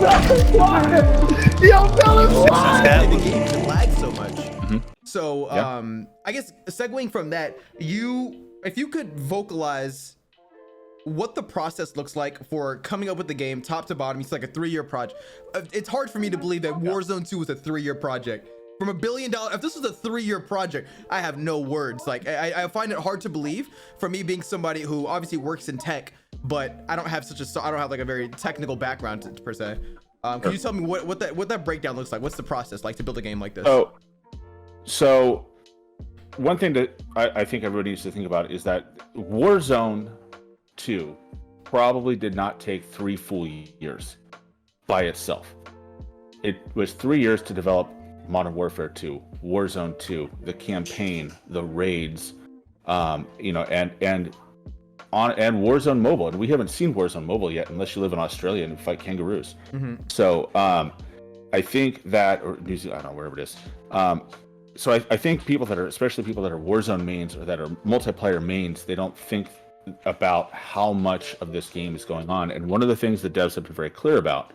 Yo, fellas, why? The game can lag so much. So, I guess segueing from that, if you could vocalize what the process looks like for coming up with the game top to bottom. It's like a 3-year project. It's hard for me to believe that Warzone 2 was a 3-year project. From $1 billion, if this was a 3-year project, I have no words. Like, I find it hard to believe for me being somebody who obviously works in tech, but I don't have like a very technical background per se. Can you tell me what that breakdown looks like? What's the process like to build a game like this? So one thing that I think everybody needs to think about is that Warzone 2 probably did not take 3 full years by itself. It was 3 years to develop Modern Warfare 2, Warzone 2, the campaign, the raids, and Warzone Mobile. And we haven't seen Warzone Mobile yet, unless you live in Australia and fight kangaroos. So I think that, or New Zealand, I don't know, wherever it is. So I think people that are, especially people that are Warzone mains or that are multiplayer mains, they don't think about how much of this game is going on. And one of the things the devs have been very clear about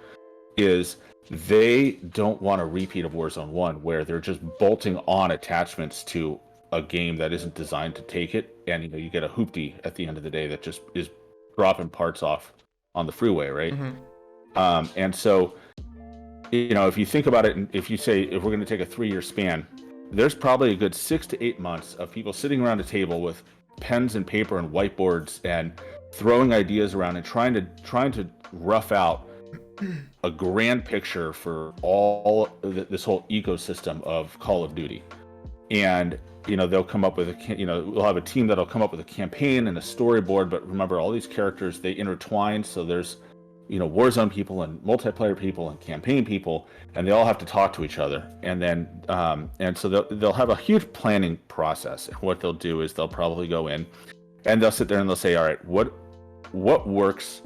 is they don't want a repeat of Warzone 1 where they're just bolting on attachments to a game that isn't designed to take it, and you get a hoopty at the end of the day that just is dropping parts off on the freeway, right? And so if you think about it, and if you say if we're going to take a 3-year span, there's probably a good 6 to 8 months of people sitting around a table with pens and paper and whiteboards and throwing ideas around and trying to rough out a grand picture for all this whole ecosystem of Call of Duty. And they'll come up with we'll have a team that'll come up with a campaign and a storyboard, but remember, all these characters, they intertwine, so there's Warzone people and multiplayer people and campaign people, and they all have to talk to each other. And then and so they'll have a huge planning process. And what they'll do is they'll probably go in and they'll sit there and they'll say, all right, what works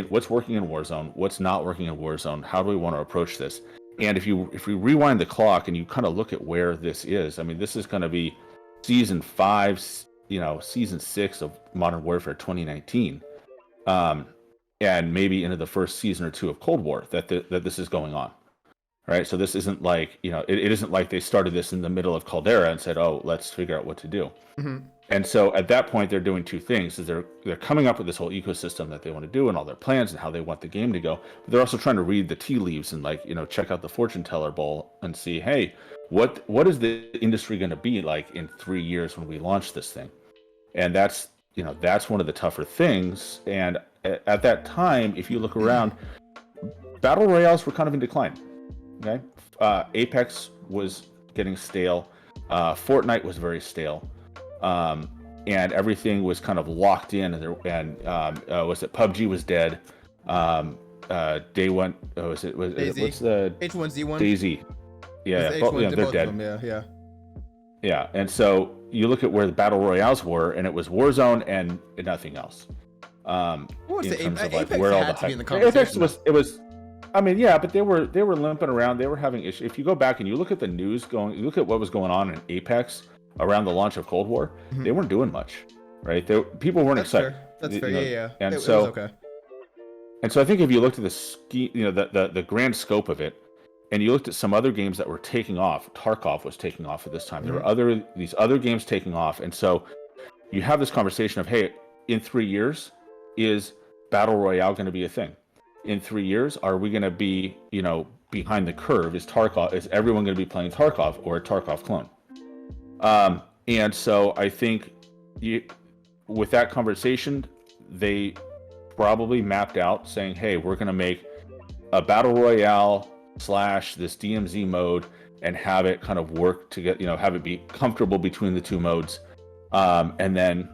what's working in Warzone, what's not working in Warzone, how do we want to approach this? And if we rewind the clock and you kind of look at where this is, I mean, this is going to be season 5, season 6 of Modern Warfare 2019, and maybe into the first season or 2 of Cold War that this is going on, right? So this isn't like it isn't like they started this in the middle of Caldera and said, oh, let's figure out what to do. And so at that point, they're doing 2 things: is they're coming up with this whole ecosystem that they want to do and all their plans and how they want the game to go. But they're also trying to read the tea leaves and check out the fortune teller bowl and see, hey, what is the industry going to be like in 3 years when we launch this thing? And that's one of the tougher things. And at that time, if you look around, battle royales were kind of in decline. Okay, Apex was getting stale. Fortnite was very stale. And everything was kind of locked in, and PUBG was dead. Day one, what's the H1Z1? Daisy? Yeah, they're dead. Yeah, and so you look at where the battle royales were, and it was Warzone and nothing else. Apex had to be in the conversation. But they were limping around. They were having issues. If you go back and you look at the news you look at what was going on in Apex around the launch of Cold War, they weren't doing much, right? People weren't excited. That's fair. Yeah. And it was okay. And so I think if you looked at the grand scope of it, and you looked at some other games that were taking off, Tarkov was taking off at this time. There were these other games taking off, and so you have this conversation of, hey, in 3 years, is Battle Royale going to be a thing? In 3 years, are we going to be, behind the curve? Is everyone going to be playing Tarkov or a Tarkov clone? And so I think with that conversation, they probably mapped out saying, hey, we're going to make a Battle Royale / this DMZ mode and have it kind of work to get, have it be comfortable between the 2 modes. And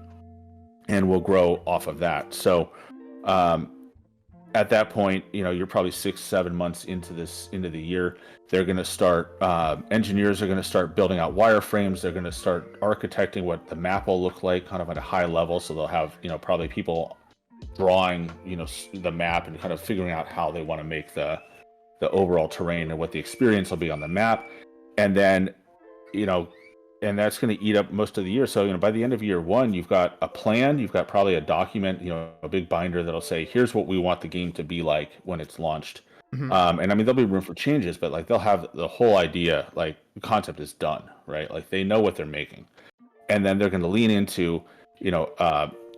we'll grow off of that. So, at that point, you're probably 6-7 months into the year. They're going to start, engineers are going to start building out wireframes. They're going to start architecting what the map will look like kind of at a high level. So they'll have, probably people drawing, the map and kind of figuring out how they want to make the overall terrain and what the experience will be on the map. And then, and that's going to eat up most of the year. So, by the end of year 1, you've got a plan, you've got probably a document, a big binder that'll say, here's what we want the game to be like when it's launched. And I mean, there'll be room for changes, but like they'll have the whole idea, like the concept is done, right? Like they know what they're making, and then they're going to lean into,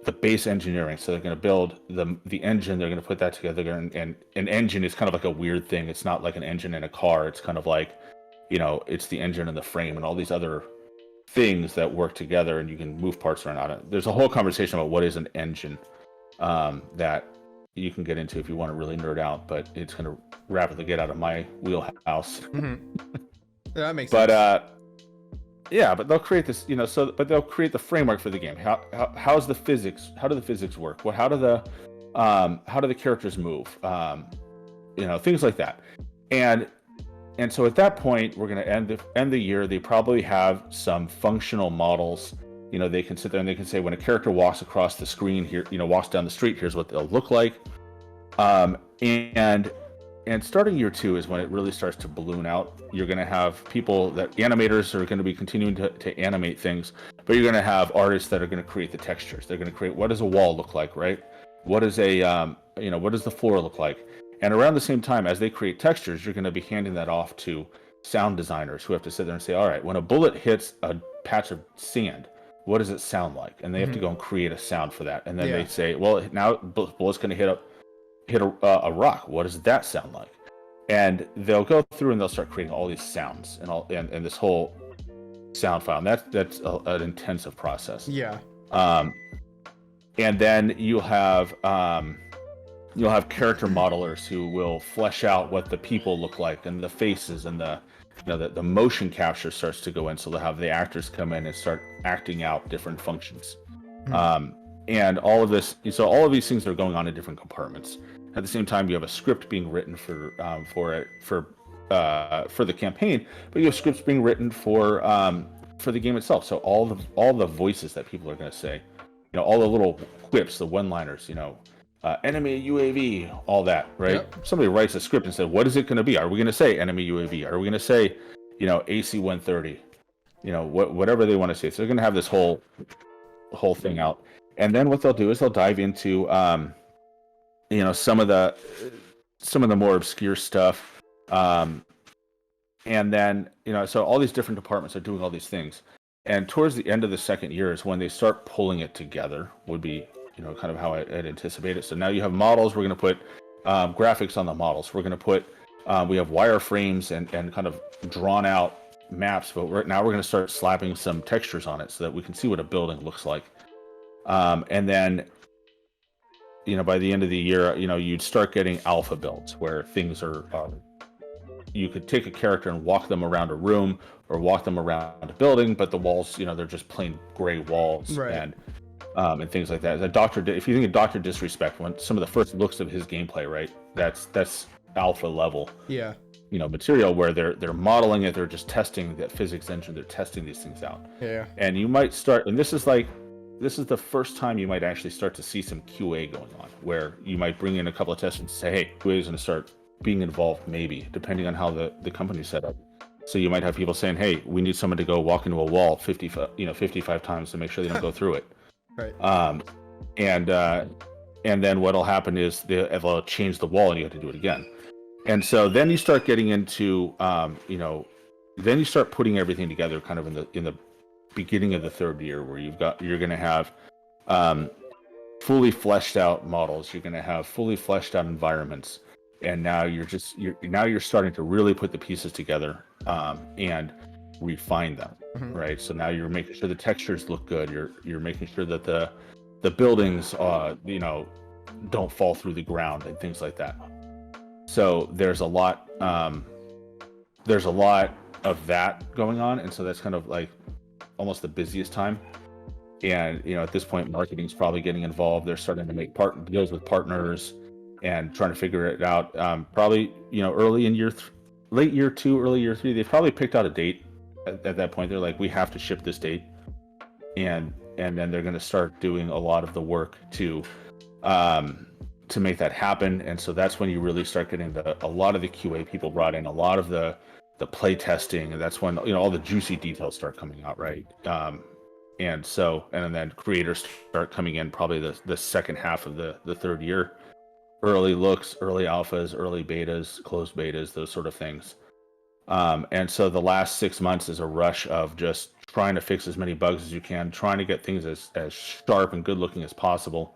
the base engineering. So they're going to build the engine. They're going to put that together, and an engine is kind of like a weird thing. It's not like an engine in a car. It's kind of like, it's the engine and the frame and all these other things that work together, and you can move parts around on it. There's a whole conversation about what is an engine, that you can get into if you want to really nerd out, but it's going to rapidly get out of my wheelhouse. Yeah, that makes sense. But yeah, but they'll create this, but they'll create the framework for the game. How's the physics? How do the physics work? How do the characters move? Things like that. And so at that point, we're going to end the year. They probably have some functional models. They can sit there and they can say, when a character walks across the screen here, walks down the street, here's what they'll look like. And starting year 2 is when it really starts to balloon out. You're going to have animators are going to be continuing to animate things, but you're going to have artists that are going to create the textures. They're going to create, what does a wall look like, right? What does what does the floor look like? And around the same time as they create textures, you're going to be handing that off to sound designers who have to sit there and say, all right, when a bullet hits a patch of sand, what does it sound like? And they have to go and create a sound for that. And then they say, well, now bullet's going to hit a rock. What does that sound like? And they'll go through and they'll start creating all these sounds and this whole sound file. And that's an intensive process. Yeah. And then you'll have character modelers who will flesh out what the people look like and the faces, and the motion capture starts to go in. So they'll have the actors come in and start acting out different functions. And all of this, so all of these things are going on in different compartments. At the same time, you have a script being written for the campaign, but you have scripts being written for the game itself. So all the voices that people are going to say, all the little quips, the one-liners, enemy UAV, all that, right? Yep. Somebody writes a script and says, what is it going to be? Are we going to say enemy UAV? Are we going to say, AC-130? Whatever they want to say. So they're going to have this whole thing out. And then what they'll do is they'll dive into, some of the more obscure stuff. And then, so all these different departments are doing all these things. And towards the end of the second year is when they start pulling it together, would be, kind of how I'd anticipate it. So now you have models. We're going to put graphics on the models. We're going to put, we have wireframes and kind of drawn out maps, but now we're going to start slapping some textures on it so that we can see what a building looks like. And then, by the end of the year, you'd start getting alpha builds where things are you could take a character and walk them around a room or walk them around a building, but the walls, they're just plain gray walls, right. And things like that. If you think of Dr. Disrespect, when some of the first looks of his gameplay, right? That's alpha level. Yeah. Material where they're modeling it, they're just testing that physics engine, they're testing these things out. Yeah. And you might start, and this is the first time you might actually start to see some QA going on, where you might bring in a couple of testers and say, hey, QA is going to start being involved, maybe, depending on how the company's set up. So you might have people saying, hey, we need someone to go walk into a wall 55 times to make sure they don't go through it. Right. And then what'll happen is they'll change the wall and you have to do it again. And so then you start getting into, then you start putting everything together kind of in the beginning of the third year, where you're going to have fully fleshed out models. You're going to have fully fleshed out environments. And now you're starting to really put the pieces together and refine them, right? So now you're making sure the textures look good. You're making sure that the buildings, don't fall through the ground and things like that. So there's a lot of that going on, and so that's kind of like almost the busiest time. And at this point, marketing's probably getting involved. They're starting to make deals with partners and trying to figure it out. Probably, early in late year 2, early year 3, they've probably picked out a date. At that point, they're like, we have to ship this date, and then they're going to start doing a lot of the work to make that happen. And so that's when you really start getting a lot of the QA people brought in, a lot of the play testing, and that's when all the juicy details start coming out, right? And then creators start coming in probably the second half of the third year. early looks, early alphas, early betas, closed betas, those sort of things. And so the last 6 months is a rush of just trying to fix as many bugs as you can, trying to get things as sharp and good looking as possible,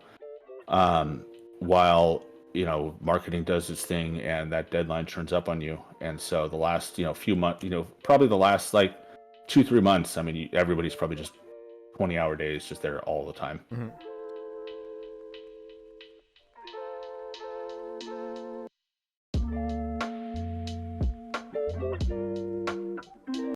while marketing does its thing and that deadline turns up on you. And so the last few months, probably the last like 2-3 months, I mean, everybody's probably just 20-hour days just there all the time. Mm-hmm.